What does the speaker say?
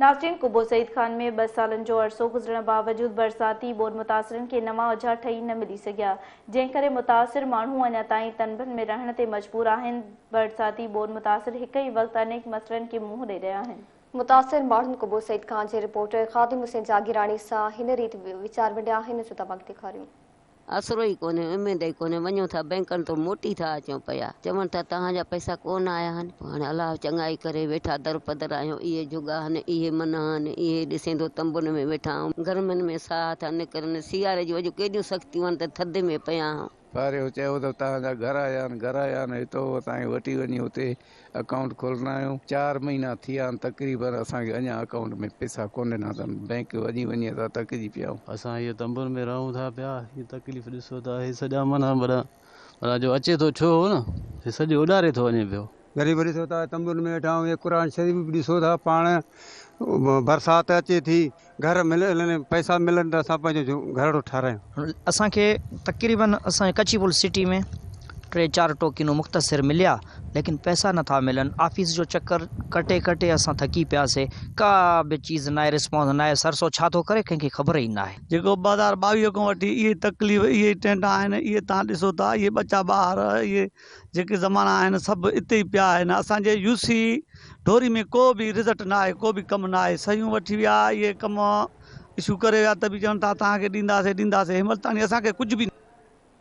नाज़रीन, कुबो सईद खान में 2 सालनि जो अरसो गुज़रण बावजूद बरसाती बोर मुतासिरनि खे नवां वझा ठही न मिली सघिया, जंहिं करे मुतासिर माण्हू अञा ताईं तनबनि में रहण ते मजबूर आहिनि। बरसाती बोर मुतासिर हिक ई वक़्तु अनेक मसइलनि खे मुंहुं ॾेई रहिया आहिनि। मुतासिर माण्हुनि कुबो सईद खान जे रिपोर्टर ख़ादिम हुसैन जागीरानी सां हिन रीति वीचार विंडिया आहिनि, सो तव्हांखे ॾेखारियूं। असरो ही कोन्हे, उमेद ही कोन्हे, वञूं था बैंकनि तो मोटी था अचूं पिया, चवनि था तव्हांजा पैसा कोन आया आहिनि। हाणे अलाह चङाई करे वेठा दर पदर आहियूं, इहे जुगा आहिनि, इहे मन आहिनि, इहे ॾिसेंदो तंबुनि में वेठा आहियूं, गर्मियुनि में साह था निकिरनि, सियारे जूं अॼु केॾियूं सख़्तियूं आहिनि त थधि में पिया आहियूं। पहिरियों चयो त तव्हांजा घर आया आहिनि हितो असांखे वठी वञी हुते अकाउंट खोलंदा आहियूं। 4 महीना थी विया आहिनि तक़रीबन, असांखे अञा अकाउंट में पैसा कोन ॾिना अथनि। बैंक वञी असां थकिजी पिया आहियूं। असां इहे तंबुनि में रहूं था पिया, हीअ तकलीफ़ ॾिसो था, हे सॼा माना जो अचे थो छो न, हे सॼो उॾारे थो वञे पियो। ग़रीब ॾिसो था तंबुनि में वेठा आहियूं, क़ुर शरीफ़ बि ॾिसो था पाण, बरसाति अचे थी, घर मिलनि, पैसा मिलनि त असां पंहिंजो घर ठारायूं। असांखे तक़रीबन असांजे कच्चीपुल सिटी में 3-4 टोकिनूं मुख़्तसिर मिलिया, लेकिन पैसा नथा मिलनि। ऑफिस जो चक्कर कटे कटे असां थकी पियासीं, का बि चीज़ न आहे, रिस्पॉन्स न आहे। सरसो छा थो करे कंहिंखे ख़बर ई न आहे। जेको बाज़ार 22 खां वठी इहे तकलीफ़, इहे टेंट आहिनि, इहे तव्हां ॾिसो था, इहे बच्चा ॿार, इहे जेके ज़माना आहिनि सभु इते ई पिया आहिनि। असांजे यूसी ढोरी में को बि रिज़ल्ट न आहे, को बि कमु न आहे। सयूं वठी विया, इहे कमु इशू करे विया त बि चवनि था तव्हांखे ॾींदासीं। हिनमहिल ताणी असांखे कुझु बि